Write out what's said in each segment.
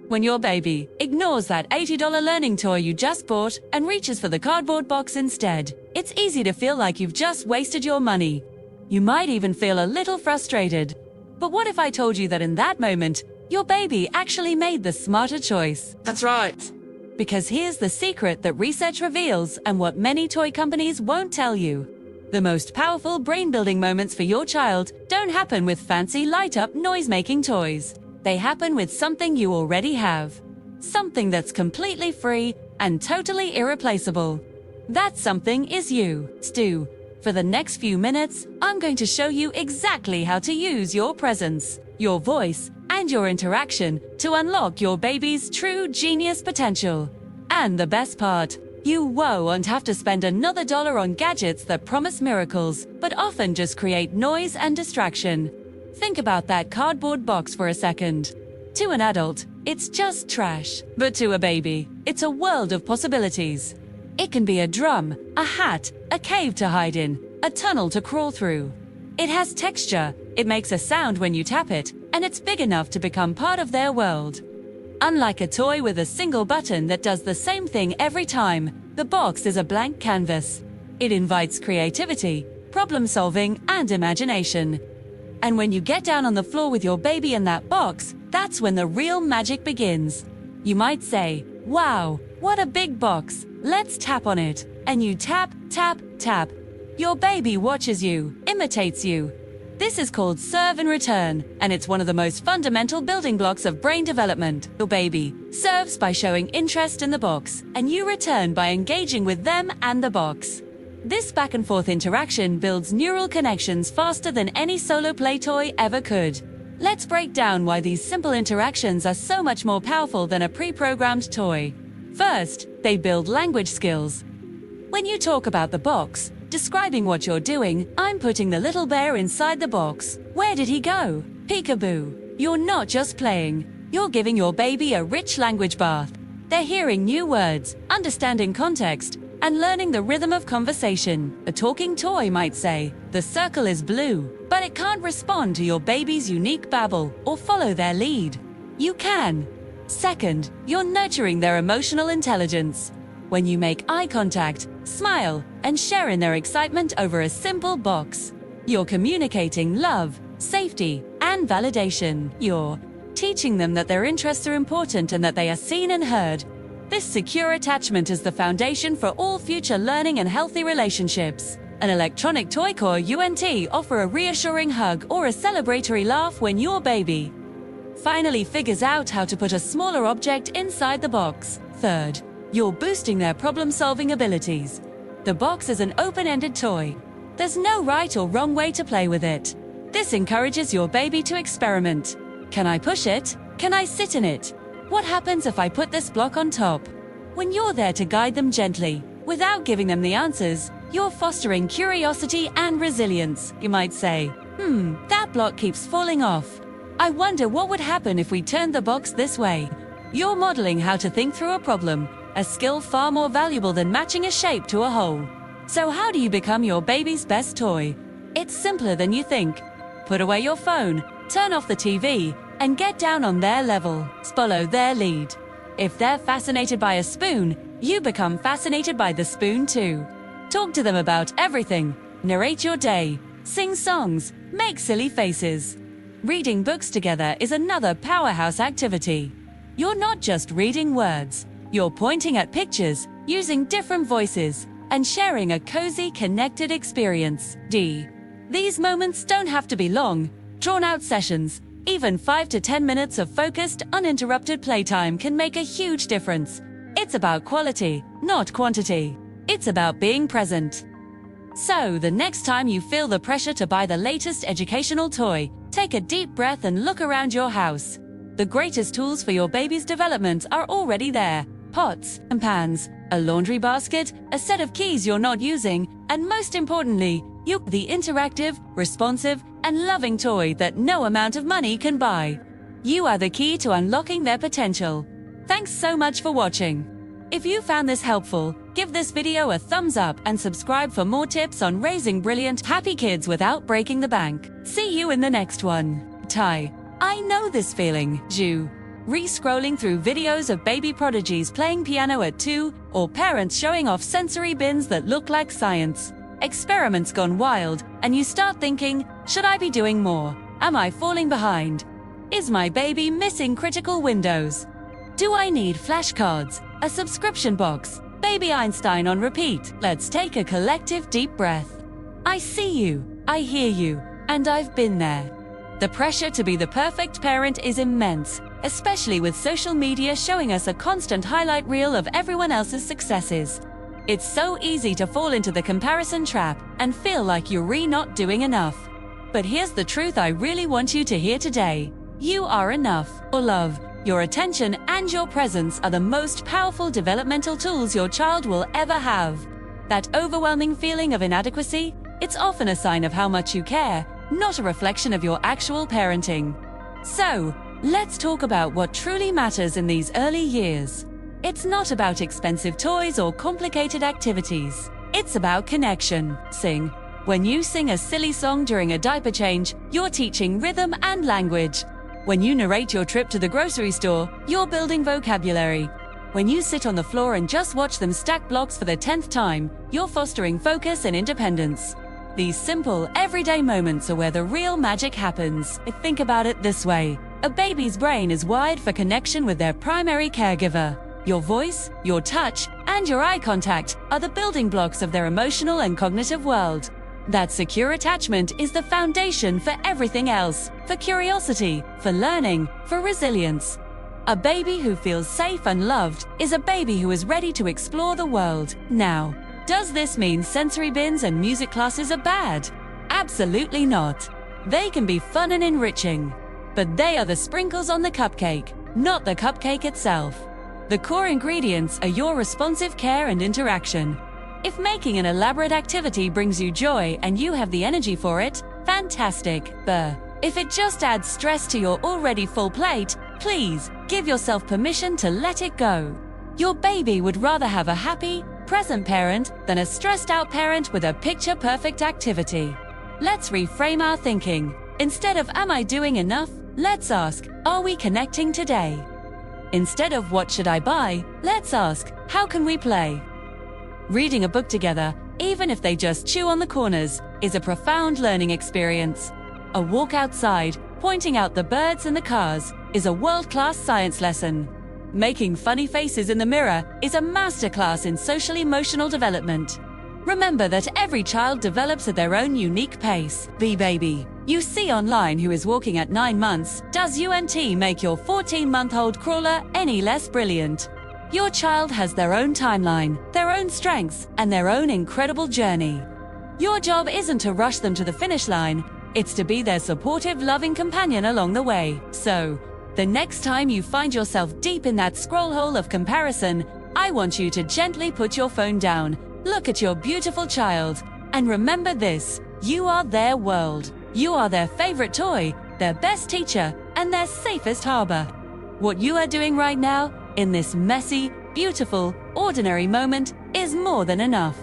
When your baby ignores that $80 learning toy you just bought and reaches for the cardboard box instead, it's easy to feel like you've just wasted your money. You might even feel a little frustrated. But what if I told you that in that moment, your baby actually made the smarter choice? That's right. Because here's the secret that research reveals and what many toy companies won't tell you. The most powerful brain-building moments for your child don't happen with fancy light-up noise-making toys. They happen with something you already have. Something that's completely free and totally irreplaceable. That something is you, Stu. For the next few minutes, I'm going to show you exactly how to use your presence, your voice, and your interaction to unlock your baby's true genius potential. And the best part, you won't have to spend another dollar on gadgets that promise miracles, but often just create noise and distraction. Think about that cardboard box for a second. To an adult, it's just trash. But to a baby, it's a world of possibilities. It can be a drum, a hat, a cave to hide in, a tunnel to crawl through. It has texture, it makes a sound when you tap it, and it's big enough to become part of their world. Unlike a toy with a single button that does the same thing every time, the box is a blank canvas. It invites creativity, problem-solving, and imagination. And when you get down on the floor with your baby in that box, that's when the real magic begins. You might say, "Wow, what a big box. Let's tap on it." And you tap, tap, tap. Your baby watches you, imitates you. This is called serve and return, and it's one of the most fundamental building blocks of brain development. Your baby serves by showing interest in the box, and you return by engaging with them and the box. This back-and-forth interaction builds neural connections faster than any solo play toy ever could. Let's break down why these simple interactions are so much more powerful than a pre-programmed toy. First, they build language skills. When you talk about the box, describing what you're doing, I'm putting the little bear inside the box. Where did he go? Peekaboo. You're not just playing. You're giving your baby a rich language bath. They're hearing new words, understanding context, and learning the rhythm of conversation. A talking toy might say, "The circle is blue," but it can't respond to your baby's unique babble or follow their lead. You can. Second, you're nurturing their emotional intelligence. When you make eye contact, smile, and share in their excitement over a simple box, you're communicating love, safety, and validation. You're teaching them that their interests are important and that they are seen and heard. This secure attachment is the foundation for all future learning and healthy relationships. An electronic toy core UNT offer a reassuring hug or a celebratory laugh when your baby finally figures out how to put a smaller object inside the box. Third, you're boosting their problem-solving abilities. The box is an open-ended toy. There's no right or wrong way to play with it. This encourages your baby to experiment. Can I push it? Can I sit in it? What happens if I put this block on top? When you're there to guide them gently, without giving them the answers, you're fostering curiosity and resilience. You might say, that block keeps falling off. I wonder what would happen if we turned the box this way. You're modeling how to think through a problem, a skill far more valuable than matching a shape to a hole. So how do you become your baby's best toy? It's simpler than you think. Put away your phone, turn off the TV, and get down on their level. Follow their lead. If they're fascinated by a spoon, you become fascinated by the spoon too. Talk to them about everything. Narrate your day. Sing songs. Make silly faces. Reading books together is another powerhouse activity. You're not just reading words. You're pointing at pictures, using different voices, and sharing a cozy, connected experience. These moments don't have to be long, drawn-out sessions. Even 5 to 10 minutes of focused, uninterrupted playtime can make a huge difference. It's about quality, not quantity. It's about being present. So, the next time you feel the pressure to buy the latest educational toy, take a deep breath and look around your house. The greatest tools for your baby's development are already there. Pots and pans, a laundry basket, a set of keys you're not using, and most importantly, the interactive, responsive, and loving toy that no amount of money can buy. You are the key to unlocking their potential. Thanks so much for watching. If you found this helpful, give this video a thumbs up and subscribe for more tips on raising brilliant, happy kids without breaking the bank. See you in the next one. I know this feeling, Ju. Re-scrolling through videos of baby prodigies playing piano at 2, or parents showing off sensory bins that look like science. Experiments gone wild, and you start thinking, should I be doing more? Am I falling behind? Is my baby missing critical windows? Do I need flashcards, a subscription box, Baby Einstein on repeat? Let's take a collective deep breath. I see you, I hear you, and I've been there. The pressure to be the perfect parent is immense, especially with social media showing us a constant highlight reel of everyone else's successes. It's so easy to fall into the comparison trap and feel like you're not doing enough. But here's the truth I really want you to hear today. You are enough. Your love, your attention, and your presence are the most powerful developmental tools your child will ever have. That overwhelming feeling of inadequacy, it's often a sign of how much you care, not a reflection of your actual parenting. So, let's talk about what truly matters in these early years. It's not about expensive toys or complicated activities. It's about connection. Sing. When you sing a silly song during a diaper change, you're teaching rhythm and language. When you narrate your trip to the grocery store, you're building vocabulary. When you sit on the floor and just watch them stack blocks for the 10th time, you're fostering focus and independence. These simple, everyday moments are where the real magic happens. Think about it this way. A baby's brain is wired for connection with their primary caregiver. Your voice, your touch, and your eye contact are the building blocks of their emotional and cognitive world. That secure attachment is the foundation for everything else, for curiosity, for learning, for resilience. A baby who feels safe and loved is a baby who is ready to explore the world. Now, does this mean sensory bins and music classes are bad? Absolutely not. They can be fun and enriching. But they are the sprinkles on the cupcake, not the cupcake itself. The core ingredients are your responsive care and interaction. If making an elaborate activity brings you joy and you have the energy for it, fantastic. But if it just adds stress to your already full plate, please give yourself permission to let it go. Your baby would rather have a happy, present parent than a stressed-out parent with a picture-perfect activity. Let's reframe our thinking. Instead of "Am I doing enough?" let's ask, "Are we connecting today?" Instead of "What should I buy?" let's ask, "How can we play?" Reading a book together, even if they just chew on the corners, is a profound learning experience. A walk outside, pointing out the birds and the cars, is a world-class science lesson. Making funny faces in the mirror is a masterclass in social-emotional development. Remember that every child develops at their own unique pace. The baby you see online who is walking at 9 months, does UNT make your 14-month-old crawler any less brilliant? Your child has their own timeline, their own strengths, and their own incredible journey. Your job isn't to rush them to the finish line, it's to be their supportive, loving companion along the way. So, the next time you find yourself deep in that scroll hole of comparison, I want you to gently put your phone down, look at your beautiful child, and remember this: you are their world. You are their favorite toy, their best teacher, and their safest harbor. What you are doing right now, in this messy, beautiful, ordinary moment, is more than enough.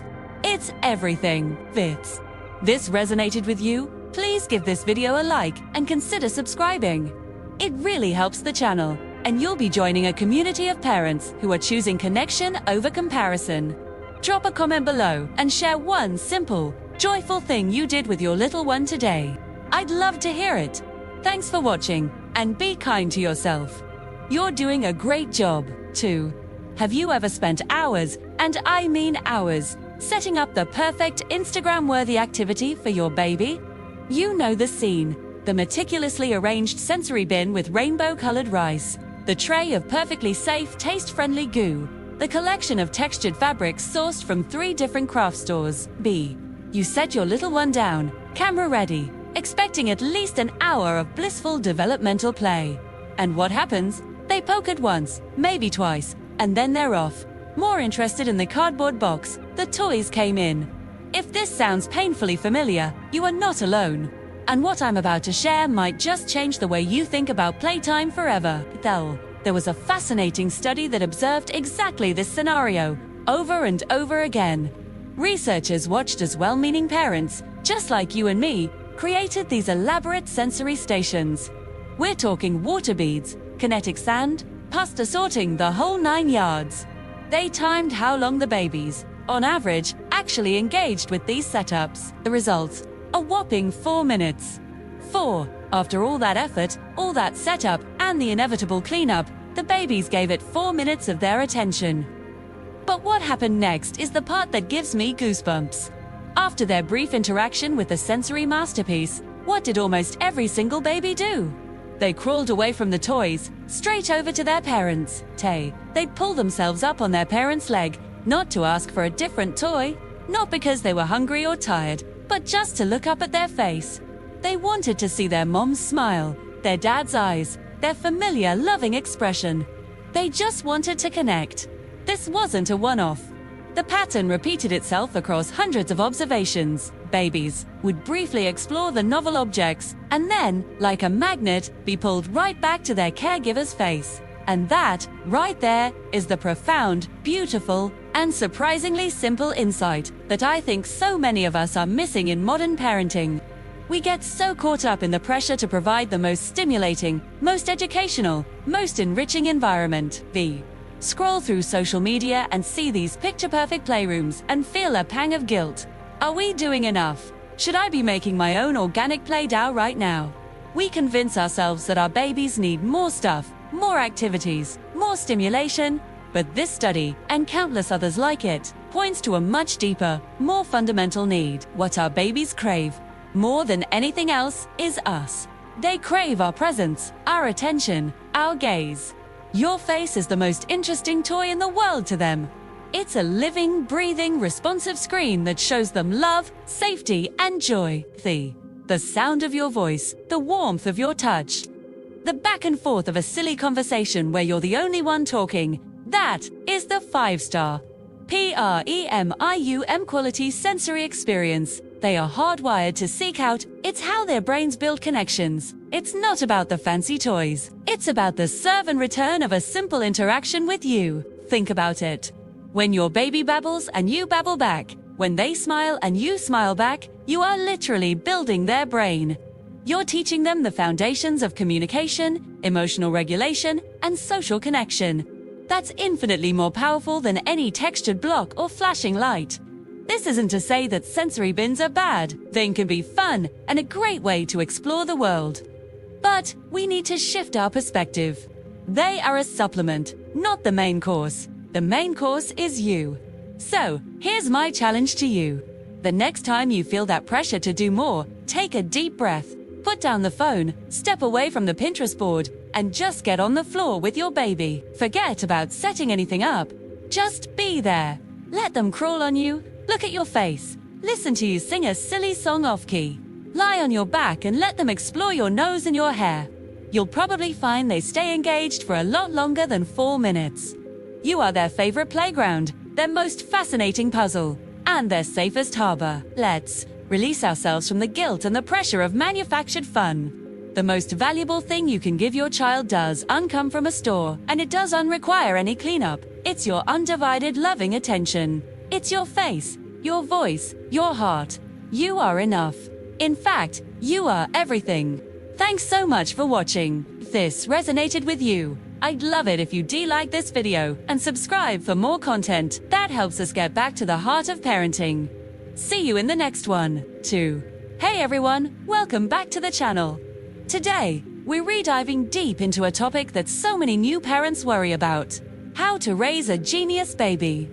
It's everything. If this resonated with you, please give this video a like and consider subscribing. It really helps the channel, and you'll be joining a community of parents who are choosing connection over comparison. Drop a comment below and share one simple, joyful thing you did with your little one today. I'd love to hear it. Thanks for watching, and be kind to yourself. You're doing a great job, too. Have you ever spent hours, and I mean hours, setting up the perfect Instagram-worthy activity for your baby? You know the scene. The meticulously arranged sensory bin with rainbow-colored rice, the tray of perfectly safe, taste-friendly goo, the collection of textured fabrics sourced from 3 different craft stores. You set your little one down, camera ready, expecting at least an hour of blissful developmental play. And what happens? They poke it once, maybe twice, and then they're off. More interested in the cardboard box the toys came in. If this sounds painfully familiar, you are not alone. And what I'm about to share might just change the way you think about playtime forever. There was a fascinating study that observed exactly this scenario, over and over again. Researchers watched as well-meaning parents, just like you and me, created these elaborate sensory stations. We're talking water beads, kinetic sand, pasta sorting, the whole 9 yards. They timed how long the babies, on average, actually engaged with these setups. The results? A whopping 4 minutes. 4. After all that effort, all that setup, and the inevitable cleanup, the babies gave it 4 minutes of their attention. But what happened next is the part that gives me goosebumps. After their brief interaction with the sensory masterpiece, what did almost every single baby do? They crawled away from the toys, straight over to their parents. They'd pull themselves up on their parents' leg, not to ask for a different toy, not because they were hungry or tired, but just to look up at their face. They wanted to see their mom's smile, their dad's eyes, their familiar, loving expression. They just wanted to connect. This wasn't a one-off. The pattern repeated itself across hundreds of observations. Babies would briefly explore the novel objects and then, like a magnet, be pulled right back to their caregiver's face. And that, right there, is the profound, beautiful, and surprisingly simple insight that I think so many of us are missing in modern parenting. We get so caught up in the pressure to provide the most stimulating, most educational, most enriching environment. Scroll through social media and see these picture-perfect playrooms and feel a pang of guilt. Are we doing enough? Should I be making my own organic play dough right now? We convince ourselves that our babies need more stuff, more activities, more stimulation, but this study, and countless others like it, points to a much deeper, more fundamental need. What our babies crave, more than anything else, is us. They crave our presence, our attention, our gaze. Your face is the most interesting toy in the world to them. It's a living, breathing, responsive screen that shows them love, safety, and joy. The sound of your voice, the warmth of your touch, the back and forth of a silly conversation where you're the only one talking. That is the 5-star premium quality sensory experience. They are hardwired to seek out. It's how their brains build connections. It's not about the fancy toys. It's about the serve and return of a simple interaction with you. Think about it. When your baby babbles and you babble back, when they smile and you smile back, you are literally building their brain. You're teaching them the foundations of communication, emotional regulation, and social connection. That's infinitely more powerful than any textured block or flashing light. This isn't to say that sensory bins are bad. They can be fun and a great way to explore the world. But we need to shift our perspective. They are a supplement, not the main course. The main course is you. So, here's my challenge to you. The next time you feel that pressure to do more, take a deep breath, put down the phone, step away from the Pinterest board, and just get on the floor with your baby. Forget about setting anything up. Just be there. Let them crawl on you, look at your face, listen to you sing a silly song off-key. Lie on your back and let them explore your nose and your hair. You'll probably find they stay engaged for a lot longer than 4 minutes. You are their favorite playground, their most fascinating puzzle, and their safest harbor. Let's release ourselves from the guilt and the pressure of manufactured fun. The most valuable thing you can give your child does come from a store, and it doesn't require any cleanup. It's your undivided, loving attention. It's your face, your voice, your heart. You are enough. In fact, you are everything. Thanks so much for watching. If this resonated with you, I'd love it if you like this video and subscribe for more content. That helps us get back to the heart of parenting. See you in the next one, too. Hey everyone, welcome back to the channel. Today, we're rediving deep into a topic that so many new parents worry about: how to raise a genius baby.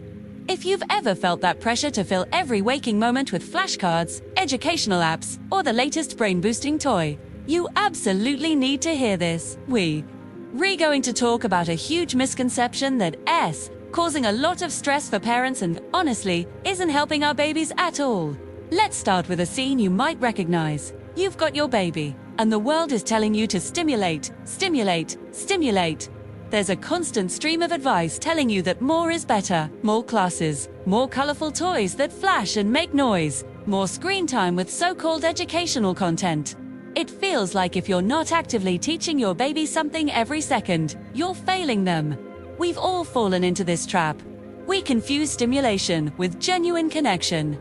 If you've ever felt that pressure to fill every waking moment with flashcards, educational apps, or the latest brain-boosting toy, you absolutely need to hear this. We're going to talk about a huge misconception that's causing a lot of stress for parents and, honestly, isn't helping our babies at all. Let's start with a scene you might recognize. You've got your baby, and the world is telling you to stimulate, stimulate, stimulate. There's a constant stream of advice telling you that more is better. More classes, more colorful toys that flash and make noise, more screen time with so-called educational content. It feels like if you're not actively teaching your baby something every second, you're failing them. We've all fallen into this trap. We confuse stimulation with genuine connection.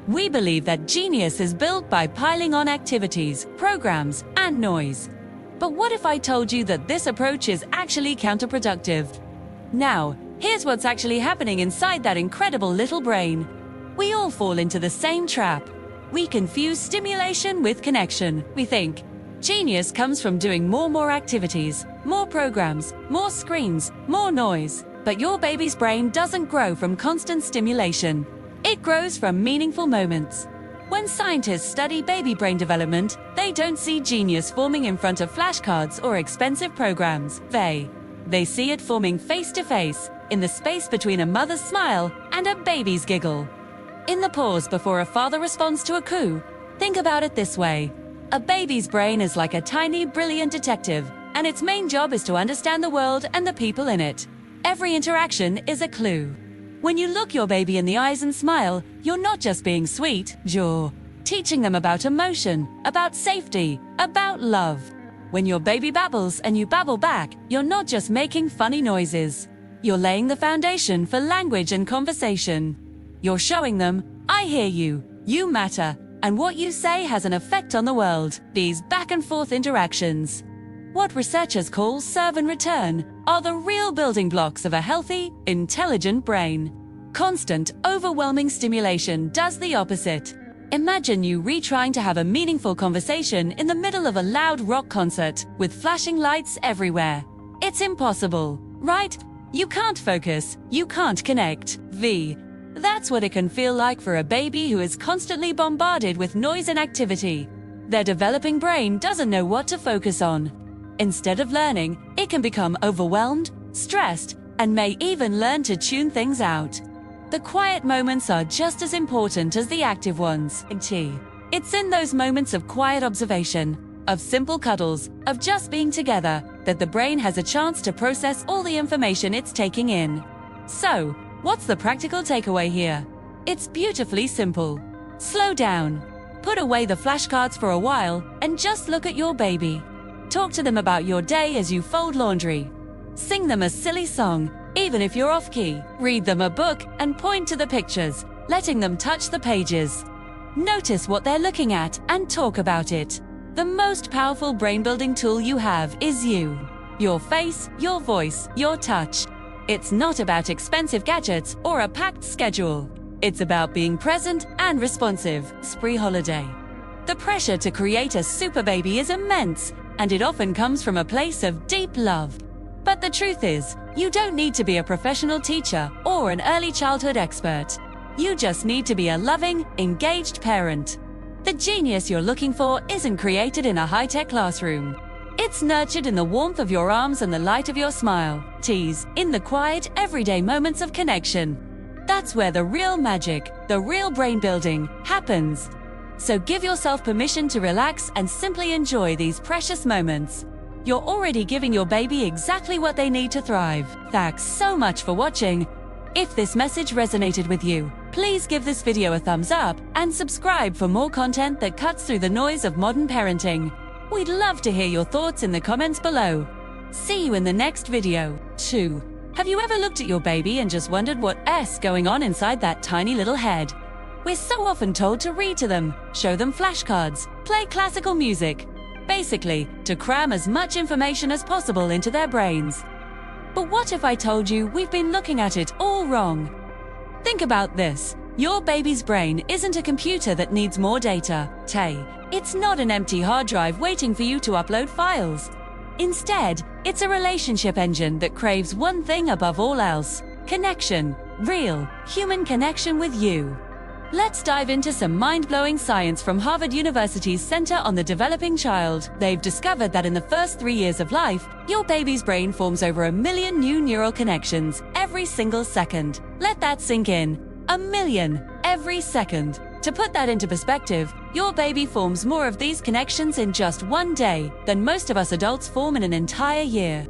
We believe that genius is built by piling on activities, programs, and noise. But what if I told you that this approach is actually counterproductive? Now, here's what's actually happening inside that incredible little brain. We all fall into the same trap. We confuse stimulation with connection. We think, genius comes from doing more activities, more programs, more screens, more noise. But your baby's brain doesn't grow from constant stimulation. It grows from meaningful moments. When scientists study baby brain development, they don't see genius forming in front of flashcards or expensive programs. They see it forming face to face, in the space between a mother's smile and a baby's giggle. In the pause before a father responds to a coo, think about it this way. A baby's brain is like a tiny, brilliant detective, and its main job is to understand the world and the people in it. Every interaction is a clue. When you look your baby in the eyes and smile, you're not just being sweet, you're teaching them about emotion, about safety, about love. When your baby babbles and you babble back, you're not just making funny noises. You're laying the foundation for language and conversation. You're showing them, I hear you, you matter, and what you say has an effect on the world. These back and forth interactions, what researchers call serve and return, are the real building blocks of a healthy, intelligent brain. Constant, overwhelming stimulation does the opposite. Imagine you retrying to have a meaningful conversation in the middle of a loud rock concert with flashing lights everywhere. It's impossible, right? You can't focus, you can't connect. That's what it can feel like for a baby who is constantly bombarded with noise and activity. Their developing brain doesn't know what to focus on. Instead of learning, it can become overwhelmed, stressed, and may even learn to tune things out. The quiet moments are just as important as the active ones. It's in those moments of quiet observation, of simple cuddles, of just being together, that the brain has a chance to process all the information it's taking in. So, what's the practical takeaway here? It's beautifully simple. Slow down. Put away the flashcards for a while and just look at your baby. Talk to them about your day as you fold laundry. Sing them a silly song, even if you're off-key. Read them a book and point to the pictures, letting them touch the pages. Notice what they're looking at and talk about it. The most powerful brain-building tool you have is you. Your face, your voice, your touch. It's not about expensive gadgets or a packed schedule. It's about being present and responsive. Spree holiday. The pressure to create a super baby is immense, and it often comes from a place of deep love. But the truth is, you don't need to be a professional teacher or an early childhood expert. You just need to be a loving, engaged parent. The genius you're looking for isn't created in a high-tech classroom. It's nurtured in the warmth of your arms and the light of your smile. In the quiet, everyday moments of connection. That's where the real magic, the real brain building, happens. So give yourself permission to relax and simply enjoy these precious moments. You're already giving your baby exactly what they need to thrive. Thanks so much for watching. If this message resonated with you, please give this video a thumbs up and subscribe for more content that cuts through the noise of modern parenting. We'd love to hear your thoughts in the comments below. See you in the next video. 2. Have you ever looked at your baby and just wondered what's going on inside that tiny little head? We're so often told to read to them, show them flashcards, play classical music. Basically, to cram as much information as possible into their brains. But what if I told you we've been looking at it all wrong? Think about this. Your baby's brain isn't a computer that needs more data. It's not an empty hard drive waiting for you to upload files. Instead, it's a relationship engine that craves one thing above all else: connection. Real, human connection with you. Let's dive into some mind-blowing science from Harvard University's Center on the Developing Child. They've discovered that in the first 3 years of life, your baby's brain forms over 1 million new neural connections every single second. Let that sink in. 1 million every second. To put that into perspective, your baby forms more of these connections in just 1 day than most of us adults form in an entire year.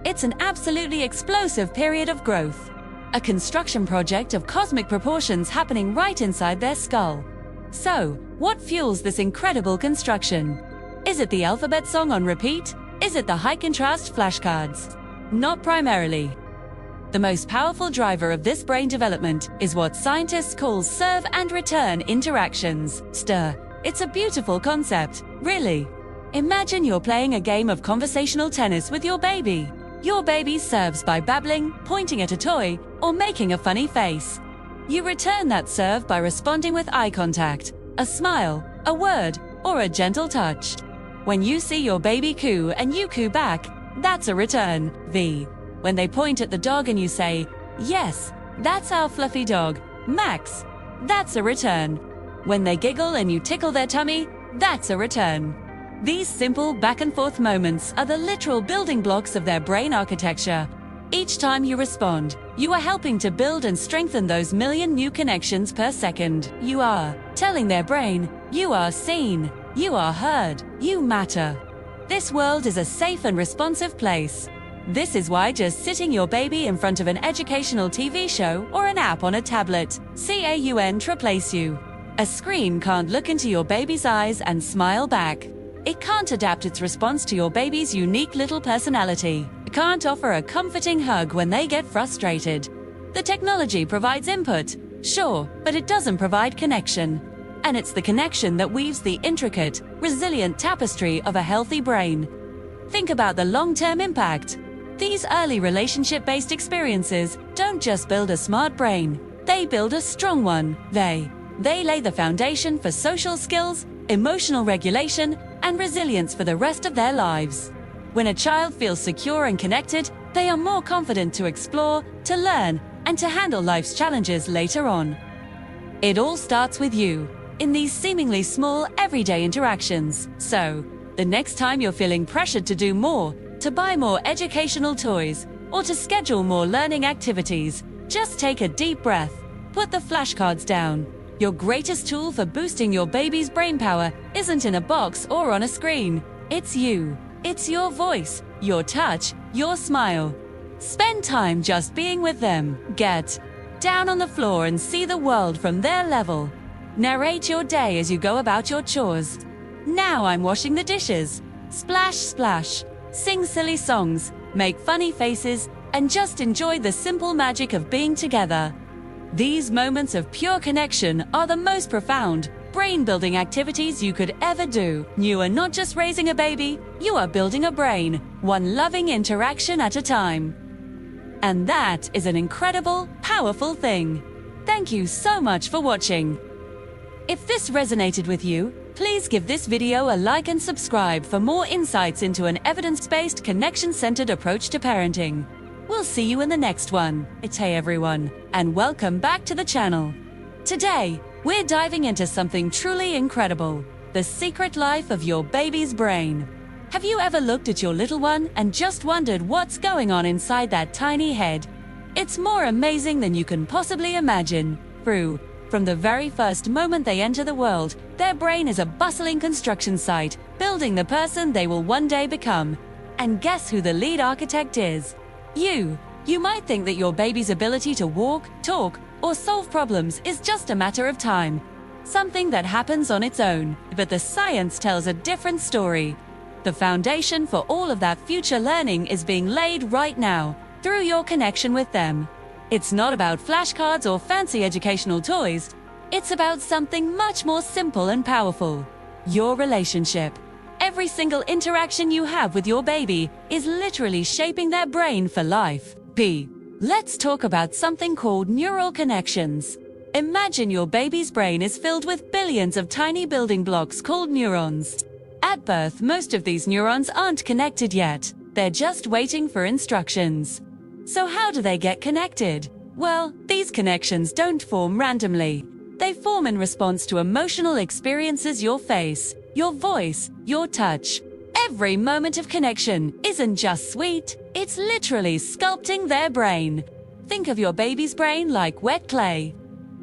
It's an absolutely explosive period of growth. A construction project of cosmic proportions happening right inside their skull. So, what fuels this incredible construction? Is it the alphabet song on repeat? Is it the high-contrast flashcards? Not primarily. The most powerful driver of this brain development is what scientists call serve and return interactions. It's a beautiful concept, really. Imagine you're playing a game of conversational tennis with your baby. Your baby serves by babbling, pointing at a toy, or making a funny face. You return that serve by responding with eye contact, a smile, a word, or a gentle touch. When you see your baby coo and you coo back, that's a return. When they point at the dog and you say, "Yes, that's our fluffy dog, Max," that's a return. When they giggle and you tickle their tummy, that's a return. These simple back-and-forth moments are the literal building blocks of their brain architecture. Each time you respond, you are helping to build and strengthen those million new connections per second. You are telling their brain, you are seen, you are heard, you matter. This world is a safe and responsive place. This is why just sitting your baby in front of an educational TV show or an app on a tablet can't replace you. A screen can't look into your baby's eyes and smile back. It can't adapt its response to your baby's unique little personality. It can't offer a comforting hug when they get frustrated. The technology provides input, sure, but it doesn't provide connection. And it's the connection that weaves the intricate, resilient tapestry of a healthy brain. Think about the long-term impact. These early relationship-based experiences don't just build a smart brain, they build a strong one. They lay the foundation for social skills, emotional regulation, and resilience for the rest of their lives. When a child feels secure and connected, they are more confident to explore, to learn, and to handle life's challenges later on. It all starts with you, in these seemingly small, everyday interactions. So, the next time you're feeling pressured to do more, to buy more educational toys, or to schedule more learning activities, just take a deep breath. Put the flashcards down. Your greatest tool for boosting your baby's brain power isn't in a box or on a screen. It's you. It's your voice, your touch, your smile. Spend time just being with them. Get down on the floor and see the world from their level. Narrate your day as you go about your chores. Now I'm washing the dishes. Splash, splash. Sing silly songs, make funny faces, and just enjoy the simple magic of being together. These moments of pure connection are the most profound, brain-building activities you could ever do. You are not just raising a baby, you are building a brain, one loving interaction at a time. And that is an incredible, powerful thing. Thank you so much for watching. If this resonated with you, please give this video a like and subscribe for more insights into an evidence-based, connection-centered approach to parenting. We'll see you in the next one. Hey everyone, and welcome back to the channel. Today, we're diving into something truly incredible, the secret life of your baby's brain. Have you ever looked at your little one and just wondered what's going on inside that tiny head? It's more amazing than you can possibly imagine. From the very first moment they enter the world, their brain is a bustling construction site, building the person they will one day become. And guess who the lead architect is? You. You might think that your baby's ability to walk, talk, or solve problems is just a matter of time, something that happens on its own. But the science tells a different story. The foundation for all of that future learning is being laid right now, through your connection with them. It's not about flashcards or fancy educational toys. It's about something much more simple and powerful. Your relationship. Every single interaction you have with your baby is literally shaping their brain for life. Let's talk about something called neural connections. Imagine your baby's brain is filled with billions of tiny building blocks called neurons. At birth, most of these neurons aren't connected yet. They're just waiting for instructions. So how do they get connected? Well, these connections don't form randomly. They form in response to emotional experiences you face, your voice, your touch. Every moment of connection isn't just sweet, it's literally sculpting their brain. Think of your baby's brain like wet clay.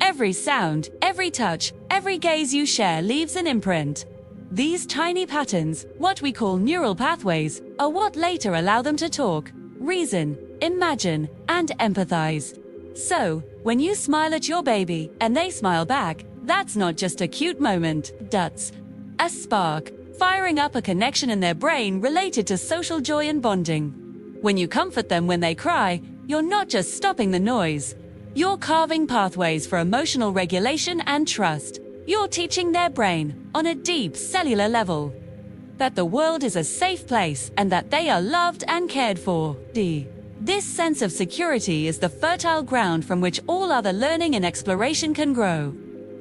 Every sound, every touch, every gaze you share leaves an imprint. These tiny patterns, what we call neural pathways, are what later allow them to talk, reason, imagine, and empathize. So, when you smile at your baby and they smile back, that's not just a cute moment, that's a spark, firing up a connection in their brain related to social joy and bonding. When you comfort them when they cry, you're not just stopping the noise. You're carving pathways for emotional regulation and trust. You're teaching their brain on a deep cellular level. that the world is a safe place and that they are loved and cared for. D. This sense of security is the fertile ground from which all other learning and exploration can grow.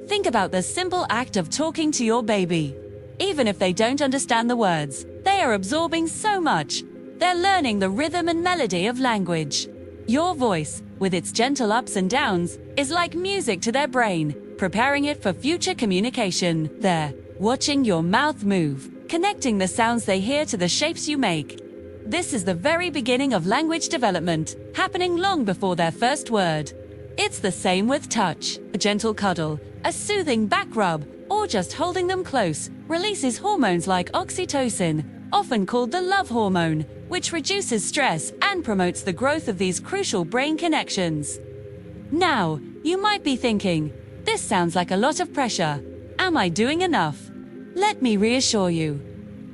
Think about the simple act of talking to your baby. Even if they don't understand the words, they are absorbing so much. They're learning the rhythm and melody of language. Your voice, with its gentle ups and downs, is like music to their brain, preparing it for future communication. They're watching your mouth move, connecting the sounds they hear to the shapes you make. This is the very beginning of language development, happening long before their first word. It's the same with touch. A gentle cuddle, a soothing back rub, or just holding them close releases hormones like oxytocin, often called the love hormone, which reduces stress and promotes the growth of these crucial brain connections. Now, you might be thinking, this sounds like a lot of pressure. Am I doing enough? Let me reassure you.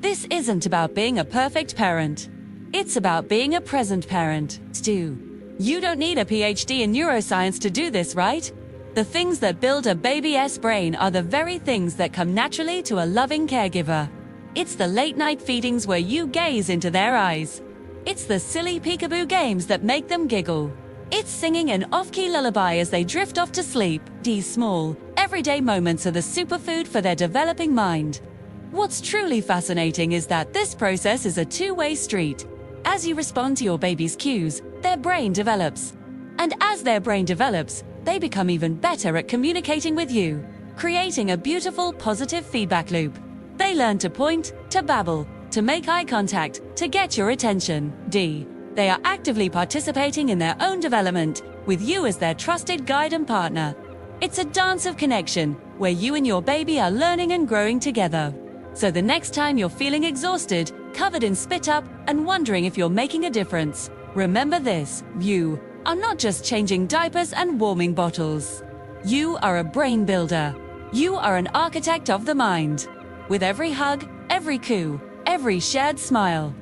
This isn't about being a perfect parent. It's about being a present parent. Stu, you don't need a PhD in neuroscience to do this, right? The things that build a baby's brain are the very things that come naturally to a loving caregiver. It's the late-night feedings where you gaze into their eyes. It's the silly peekaboo games that make them giggle. It's singing an off-key lullaby as they drift off to sleep. These small, everyday moments are the superfood for their developing mind. What's truly fascinating is that this process is a two-way street. As you respond to your baby's cues, their brain develops. And as their brain develops, they become even better at communicating with you, creating a beautiful, positive feedback loop. They learn to point, to babble, to make eye contact, to get your attention. D. They are actively participating in their own development, with you as their trusted guide and partner. It's a dance of connection, where you and your baby are learning and growing together. So the next time you're feeling exhausted, covered in spit up, and wondering if you're making a difference, remember this: you are not just changing diapers and warming bottles. You are a brain builder. You are an architect of the mind. With every hug, every coo, every shared smile,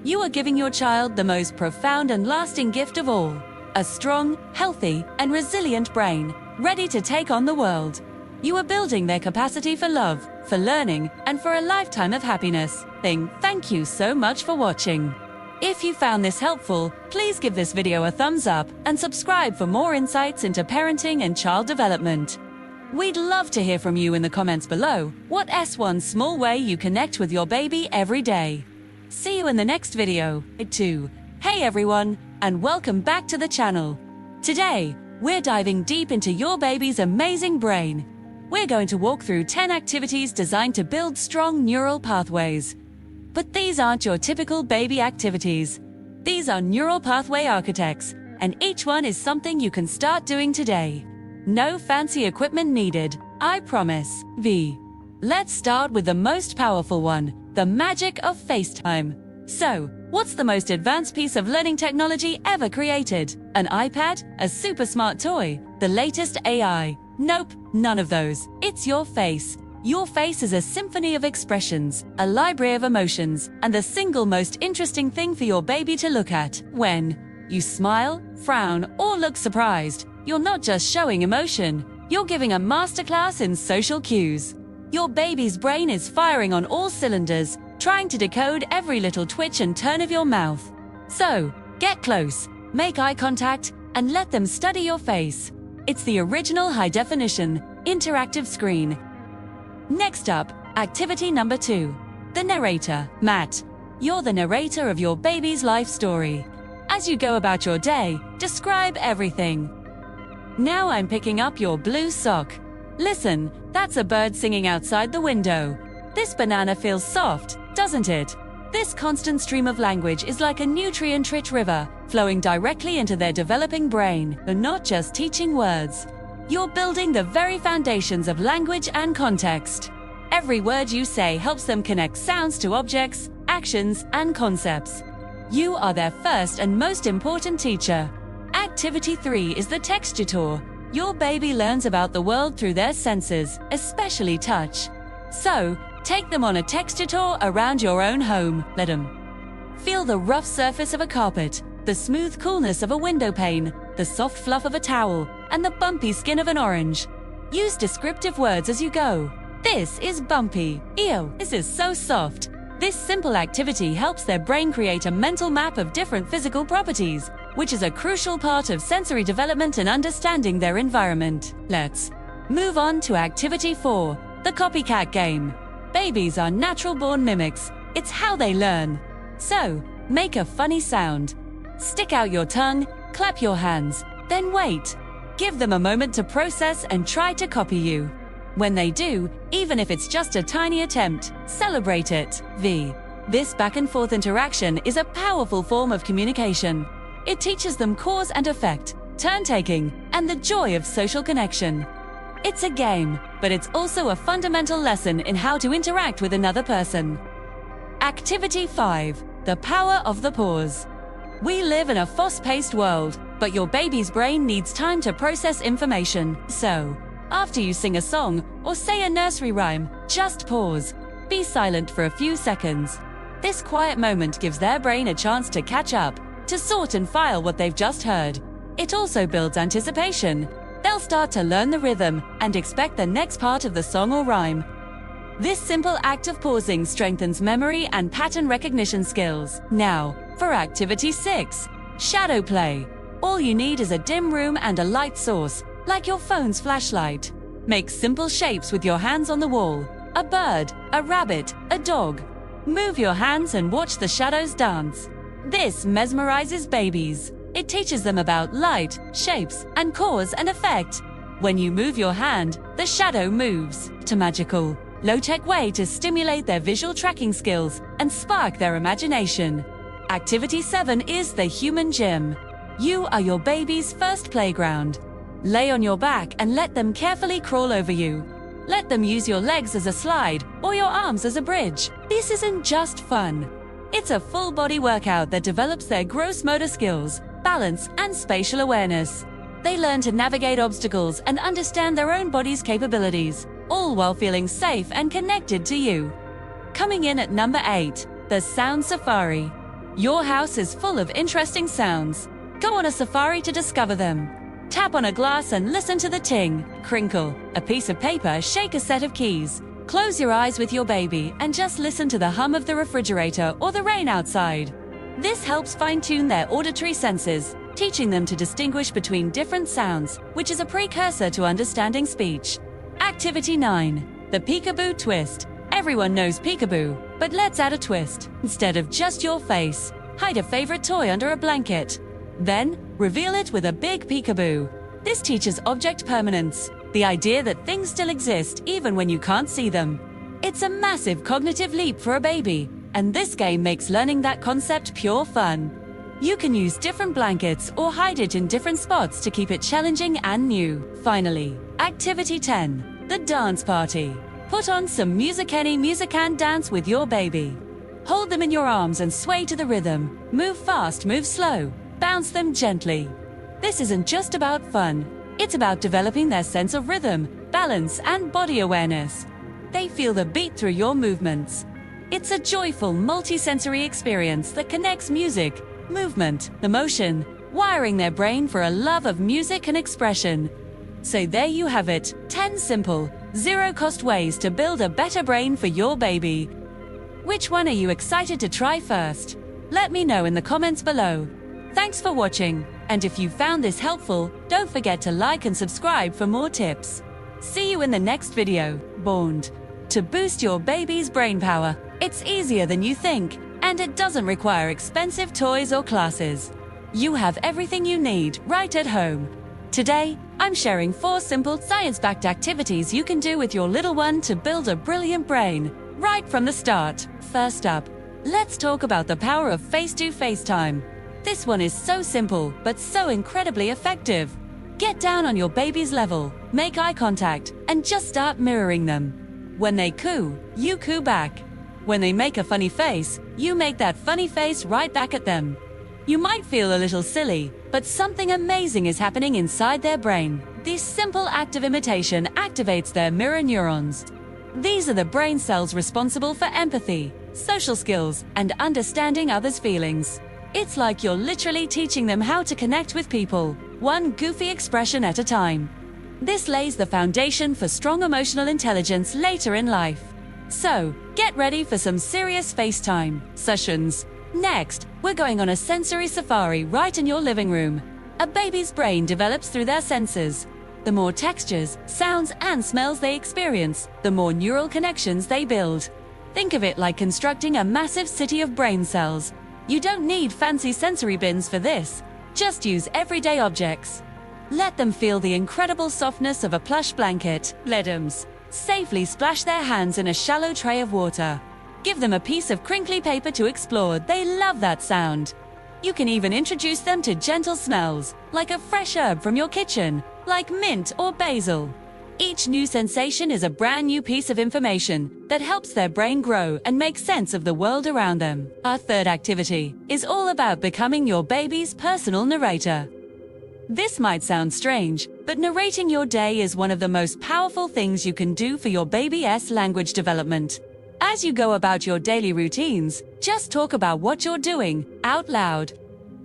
you are giving your child the most profound and lasting gift of all: a strong, healthy, and resilient brain, ready to take on the world. You are building their capacity for love, for learning, and for a lifetime of happiness. Thank you so much for watching. If you found this helpful, please give this video a thumbs up and subscribe for more insights into parenting and child development. We'd love to hear from you in the comments below. What's one small way you connect with your baby every day? See you in the next video. Hey everyone, and welcome back to the channel. Today, we're diving deep into your baby's amazing brain. We're going to walk through 10 activities designed to build strong neural pathways. But these aren't your typical baby activities. These are neural pathway architects, and each one is something you can start doing today. No fancy equipment needed, I promise. Let's start with the most powerful one, the magic of FaceTime. So, what's the most advanced piece of learning technology ever created? An iPad? A super smart toy? The latest AI? Nope, none of those. It's your face. Your face is a symphony of expressions, a library of emotions, and the single most interesting thing for your baby to look at. When you smile, frown, or look surprised, you're not just showing emotion, you're giving a masterclass in social cues. Your baby's brain is firing on all cylinders, trying to decode every little twitch and turn of your mouth. So, get close, make eye contact, and let them study your face. It's the original high-definition, interactive screen. Next up, activity number 2. The narrator. Matt, you're the narrator of your baby's life story. As you go about your day, describe everything. Now I'm picking up your blue sock. Listen, that's a bird singing outside the window. This banana feels soft, doesn't it? This constant stream of language is like a nutrient-rich river, flowing directly into their developing brain. You're not just teaching words. You're building the very foundations of language and context. Every word you say helps them connect sounds to objects, actions, and concepts. You are their first and most important teacher. Activity 3 is the texture tour. Your baby learns about the world through their senses, especially touch. So, take them on a texture tour around your own home. Let them feel the rough surface of a carpet, the smooth coolness of a window pane, the soft fluff of a towel, and the bumpy skin of an orange. Use descriptive words as you go. This is bumpy. Ew, this is so soft. This simple activity helps their brain create a mental map of different physical properties, which is a crucial part of sensory development and understanding their environment. Let's move on to Activity 4, the copycat game. Babies are natural-born mimics. It's how they learn. So, make a funny sound. Stick out your tongue, clap your hands, then wait. Give them a moment to process and try to copy you. When they do, even if it's just a tiny attempt, celebrate it. This back-and-forth interaction is a powerful form of communication. It teaches them cause and effect, turn-taking, and the joy of social connection. It's a game, but it's also a fundamental lesson in how to interact with another person. Activity 5, the power of the pause. We live in a fast-paced world, but your baby's brain needs time to process information. So, after you sing a song or say a nursery rhyme, just pause. Be silent for a few seconds. This quiet moment gives their brain a chance to catch up, to sort and file what they've just heard. It also builds anticipation. They'll start to learn the rhythm and expect the next part of the song or rhyme. This simple act of pausing strengthens memory and pattern recognition skills. Now, for Activity 6, shadow play. All you need is a dim room and a light source, like your phone's flashlight. Make simple shapes with your hands on the wall. A bird, a rabbit, a dog. Move your hands and watch the shadows dance. This mesmerizes babies. It teaches them about light, shapes, and cause and effect. When you move your hand, the shadow moves. It's a magical, low-tech way to stimulate their visual tracking skills and spark their imagination. Activity 7 is the human gym. You are your baby's first playground. Lay on your back and let them carefully crawl over you. Let them use your legs as a slide or your arms as a bridge. This isn't just fun. It's a full-body workout that develops their gross motor skills, balance, and spatial awareness. They learn to navigate obstacles and understand their own body's capabilities, all while feeling safe and connected to you. Coming in at number 8, the Sound Safari. Your house is full of interesting sounds. Go on a safari to discover them. Tap on a glass and listen to the ting, crinkle, a piece of paper, shake a set of keys. Close your eyes with your baby and just listen to the hum of the refrigerator or the rain outside. This helps fine-tune their auditory senses, teaching them to distinguish between different sounds, which is a precursor to understanding speech. Activity 9, the peekaboo twist. Everyone knows peekaboo, but let's add a twist. Instead of just your face, hide a favorite toy under a blanket. Then, reveal it with a big peekaboo. This teaches object permanence, the idea that things still exist even when you can't see them. It's a massive cognitive leap for a baby, and this game makes learning that concept pure fun. You can use different blankets or hide it in different spots to keep it challenging and new. Finally, Activity 10, the dance party. Put on some music-any-music-and dance with your baby. Hold them in your arms and sway to the rhythm. Move fast, move slow. Bounce them gently. This isn't just about fun. It's about developing their sense of rhythm, balance, and body awareness. They feel the beat through your movements. It's a joyful, multi-sensory experience that connects music, movement, emotion, wiring their brain for a love of music and expression. So there you have it, 10 simple, zero-cost ways to build a better brain for your baby. Which one are you excited to try first? Let me know in the comments below. Thanks for watching, and if you found this helpful, don't forget to like and subscribe for more tips. See you in the next video. Bond. To boost your baby's brain power, it's easier than you think, and it doesn't require expensive toys or classes. You have everything you need right at home. Today, I'm sharing 4 simple science-backed activities you can do with your little one to build a brilliant brain, right from the start. First up, let's talk about the power of face-to-face time. This one is so simple, but so incredibly effective. Get down on your baby's level, make eye contact, and just start mirroring them. When they coo, you coo back. When they make a funny face, you make that funny face right back at them. You might feel a little silly, but something amazing is happening inside their brain. This simple act of imitation activates their mirror neurons. These are the brain cells responsible for empathy, social skills, and understanding others' feelings. It's like you're literally teaching them how to connect with people, one goofy expression at a time. This lays the foundation for strong emotional intelligence later in life. So, get ready for some serious FaceTime sessions. Next, we're going on a sensory safari right in your living room. A baby's brain develops through their senses. The more textures, sounds, and smells they experience, the more neural connections they build. Think of it like constructing a massive city of brain cells. You don't need fancy sensory bins for this. Just use everyday objects. Let them feel the incredible softness of a plush blanket. Let them safely splash their hands in a shallow tray of water. Give them a piece of crinkly paper to explore. They love that sound. You can even introduce them to gentle smells, like a fresh herb from your kitchen, like mint or basil. Each new sensation is a brand new piece of information that helps their brain grow and make sense of the world around them. Our third activity is all about becoming your baby's personal narrator. This might sound strange, but narrating your day is one of the most powerful things you can do for your baby's language development. As you go about your daily routines, just talk about what you're doing out loud.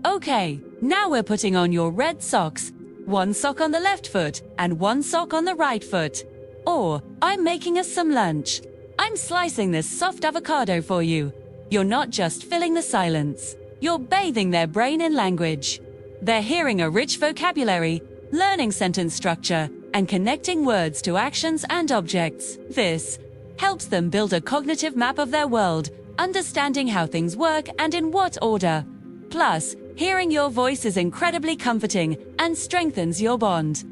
Okay, now we're putting on your red socks. One sock on the left foot and one sock on the right foot. Or, I'm making us some lunch. I'm slicing this soft avocado for you. You're not just filling the silence. You're bathing their brain in language. They're hearing a rich vocabulary, learning sentence structure, and connecting words to actions and objects. This helps them build a cognitive map of their world, understanding how things work and in what order. Plus, hearing your voice is incredibly comforting and strengthens your bond.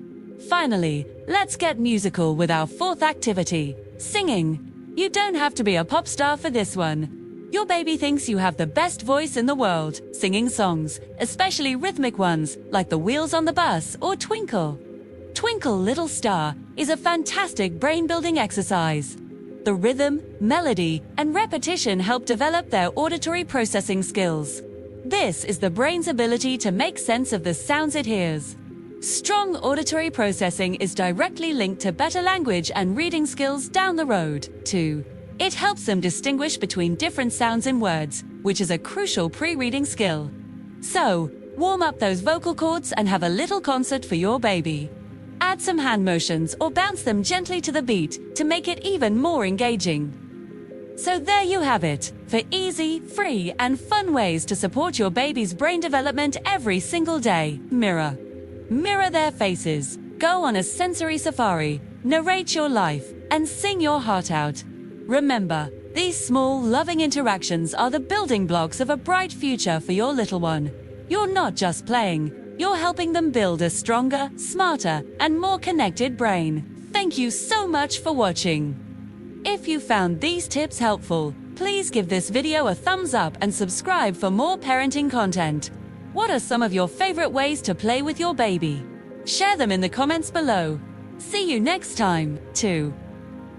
Finally, let's get musical with our fourth activity, singing. You don't have to be a pop star for this one. Your baby thinks you have the best voice in the world, singing songs, especially rhythmic ones like The Wheels on the Bus or Twinkle. Twinkle Little Star is a fantastic brain-building exercise. The rhythm, melody, and repetition help develop their auditory processing skills. This is the brain's ability to make sense of the sounds it hears. Strong auditory processing is directly linked to better language and reading skills down the road, too. It helps them distinguish between different sounds in words, which is a crucial pre-reading skill. So, warm up those vocal cords and have a little concert for your baby. Add some hand motions or bounce them gently to the beat to make it even more engaging. So there you have it, for easy, free, and fun ways to support your baby's brain development every single day. Mirror. Mirror their faces. Go on a sensory safari, narrate your life, and sing your heart out. Remember, these small, loving interactions are the building blocks of a bright future for your little one. You're not just playing, you're helping them build a stronger, smarter, and more connected brain. Thank you so much for watching. If you found these tips helpful, please give this video a thumbs up and subscribe for more parenting content. What are some of your favorite ways to play with your baby? Share them in the comments below. See you next time, too.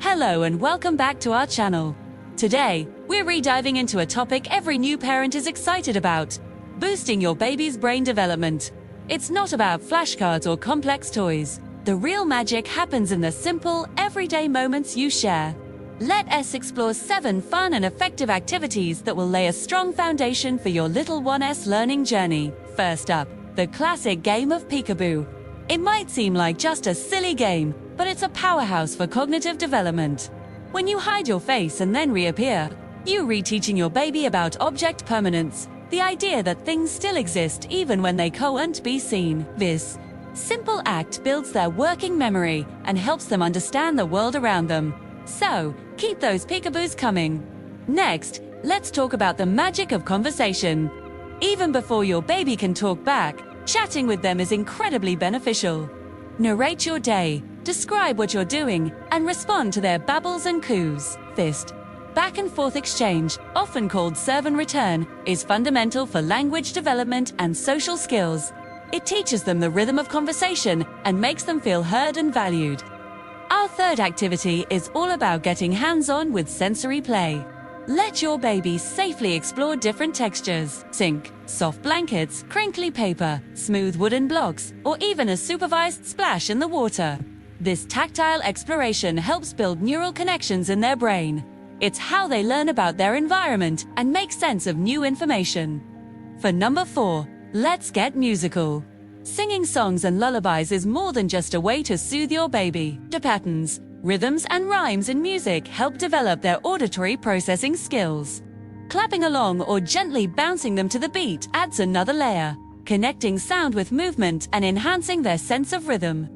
Hello and welcome back to our channel. Today, we're rediving into a topic every new parent is excited about: boosting your baby's brain development. It's not about flashcards or complex toys. The real magic happens in the simple, everyday moments you share. Let us explore 7 fun and effective activities that will lay a strong foundation for your little one's learning journey. First up, the classic game of peekaboo. It might seem like just a silly game, but it's a powerhouse for cognitive development. When you hide your face and then reappear, you're reteaching your baby about object permanence, the idea that things still exist even when they can't be seen. This simple act builds their working memory and helps them understand the world around them. So, keep those peekaboos coming. Next, let's talk about the magic of conversation. Even before your baby can talk back, chatting with them is incredibly beneficial. Narrate your day, describe what you're doing, and respond to their babbles and coos. This back and forth exchange, often called serve and return, is fundamental for language development and social skills. It teaches them the rhythm of conversation and makes them feel heard and valued. Our third activity is all about getting hands-on with sensory play. Let your baby safely explore different textures: zinc, soft blankets, crinkly paper, smooth wooden blocks, or even a supervised splash in the water. This tactile exploration helps build neural connections in their brain. It's how they learn about their environment and make sense of new information. For number 4, let's get musical. Singing songs and lullabies is more than just a way to soothe your baby. The patterns, Rhythms and rhymes in music help develop their auditory processing skills. Clapping along or gently bouncing them to the beat adds another layer, connecting sound with movement and enhancing their sense of rhythm.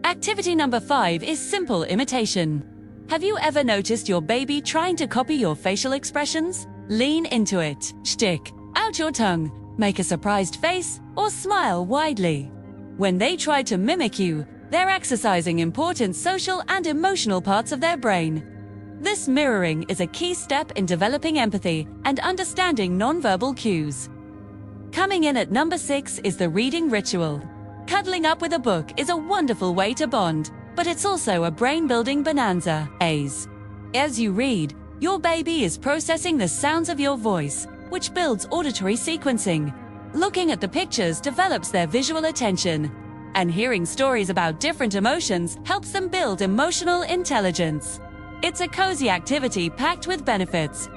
Activity number 5 is simple imitation. Have you ever noticed your baby trying to copy your facial expressions? Lean into it. Stick out your tongue, make a surprised face, or smile widely. When they try to mimic you, they're exercising important social and emotional parts of their brain. This mirroring is a key step in developing empathy and understanding nonverbal cues. Coming in at number 6 is the reading ritual. Cuddling up with a book is a wonderful way to bond, but it's also a brain-building bonanza. As you read, your baby is processing the sounds of your voice, which builds auditory sequencing. Looking at the pictures develops their visual attention, and hearing stories about different emotions helps them build emotional intelligence. It's a cozy activity packed with benefits.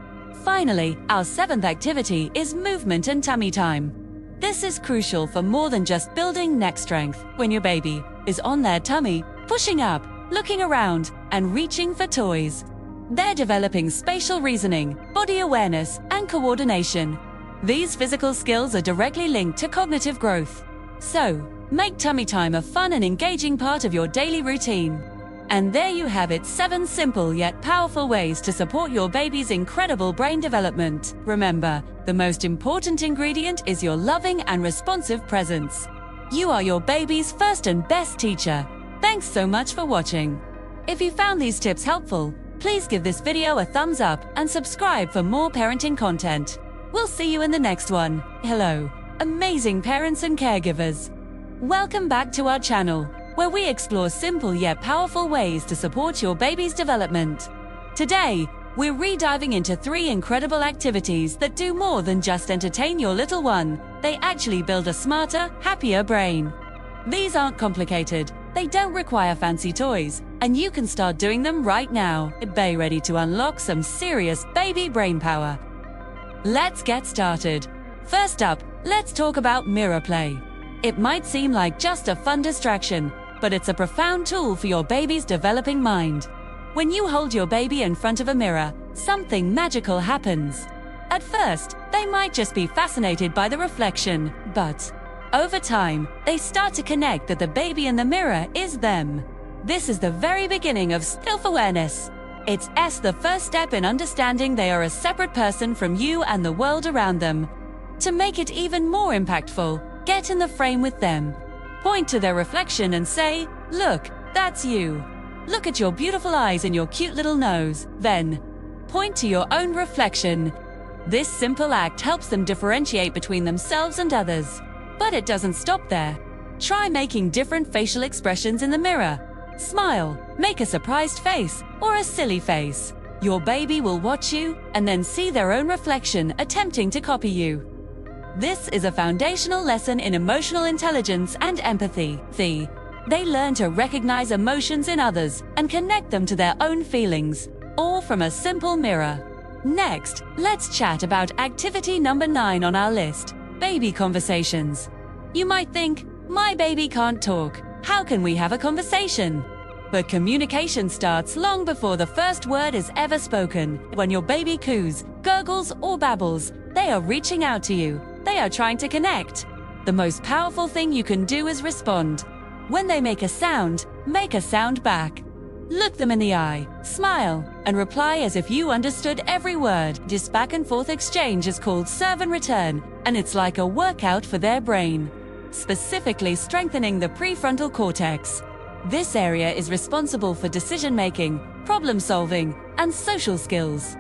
Finally, our 7th activity is movement and tummy time. This is crucial for more than just building neck strength. When your baby is on their tummy, pushing up, looking around, and reaching for toys, they're developing spatial reasoning, body awareness, and coordination. These physical skills are directly linked to cognitive growth. So, make tummy time a fun and engaging part of your daily routine. And there you have it, 7 simple yet powerful ways to support your baby's incredible brain development. Remember, the most important ingredient is your loving and responsive presence. You are your baby's first and best teacher. Thanks so much for watching. If you found these tips helpful, please give this video a thumbs up and subscribe for more parenting content. We'll see you in the next one. Hello, amazing parents and caregivers. Welcome back to our channel, where we explore simple yet powerful ways to support your baby's development. Today, we're re-diving into 3 incredible activities that do more than just entertain your little one. They actually build a smarter, happier brain. These aren't complicated, they don't require fancy toys, and you can start doing them right now. Be ready to unlock some serious baby brain power. Let's get started. First up, let's talk about mirror play. It might seem like just a fun distraction, but it's a profound tool for your baby's developing mind. When you hold your baby in front of a mirror, something magical happens. At first, they might just be fascinated by the reflection, but over time, they start to connect that the baby in the mirror is them. This is the very beginning of self-awareness. It's the first step in understanding they are a separate person from you and the world around them. To make it even more impactful, get in the frame with them. Point to their reflection and say, "Look, that's you. Look at your beautiful eyes and your cute little nose." Then, point to your own reflection. This simple act helps them differentiate between themselves and others. But it doesn't stop there. Try making different facial expressions in the mirror. Smile, make a surprised face, or a silly face. Your baby will watch you and then see their own reflection attempting to copy you. This is a foundational lesson in emotional intelligence and empathy. They learn to recognize emotions in others and connect them to their own feelings, all from a simple mirror. Next, let's chat about activity number 9 on our list, baby conversations. You might think, my baby can't talk. How can we have a conversation? But communication starts long before the first word is ever spoken. When your baby coos, gurgles, or babbles, they are reaching out to you. They are trying to connect. The most powerful thing you can do is respond. When they make a sound back. Look them in the eye, smile, and reply as if you understood every word. This back and forth exchange is called serve and return, and it's like a workout for their brain, specifically strengthening the prefrontal cortex. This area is responsible for decision-making, problem-solving, and social skills.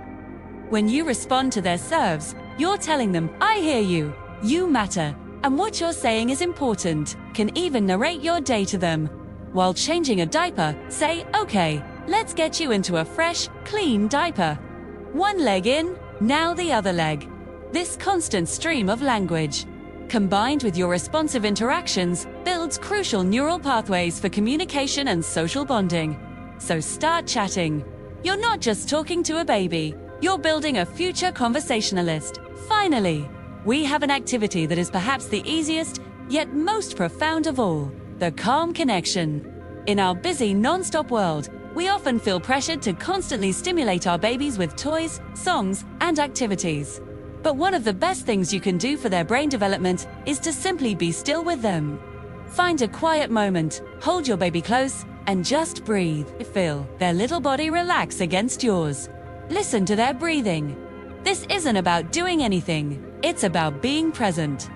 When you respond to their serves, you're telling them, "I hear you, you matter, and what you're saying is important." Can even narrate your day to them. While changing a diaper, say, "Okay, let's get you into a fresh, clean diaper. One leg in, now the other leg." This constant stream of language, combined with your responsive interactions, builds crucial neural pathways for communication and social bonding. So start chatting. You're not just talking to a baby, you're building a future conversationalist. Finally, we have an activity that is perhaps the easiest, yet most profound of all, the calm connection. In our busy, non-stop world, We often feel pressured to constantly stimulate our babies with toys, songs, and activities. But one of the best things you can do for their brain development is to simply be still with them. Find a quiet moment, hold your baby close, and just breathe. Feel their little body relax against yours. Listen to their breathing. This isn't about doing anything, it's about being present.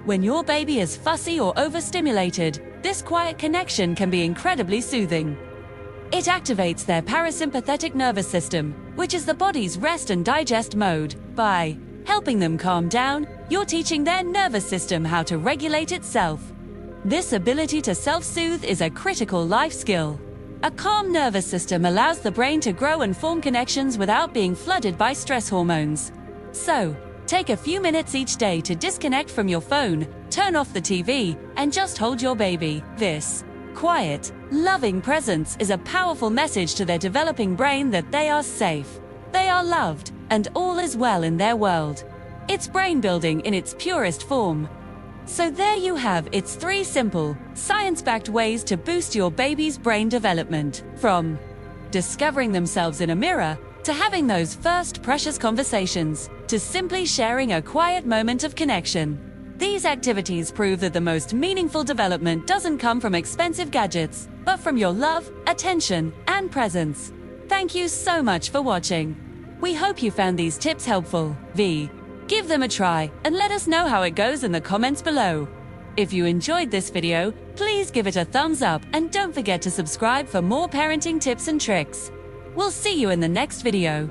When your baby is fussy or overstimulated, this quiet connection can be incredibly soothing. It activates their parasympathetic nervous system, which is the body's rest and digest mode. By helping them calm down, you're teaching their nervous system how to regulate itself. This ability to self-soothe is a critical life skill. A calm nervous system allows the brain to grow and form connections without being flooded by stress hormones. So, take a few minutes each day to disconnect from your phone, turn off the TV, and just hold your baby. This quiet, loving presence is a powerful message to their developing brain that they are safe, they are loved, and all is well in their world. It's brain building in its purest form. So there you have its 3 simple, science-backed ways to boost your baby's brain development. From discovering themselves in a mirror, to having those first precious conversations, to simply sharing a quiet moment of connection. These activities prove that the most meaningful development doesn't come from expensive gadgets, but from your love, attention, and presence. Thank you so much for watching. We hope you found these tips helpful. Give them a try and let us know how it goes in the comments below. If you enjoyed this video, please give it a thumbs up and don't forget to subscribe for more parenting tips and tricks. We'll see you in the next video.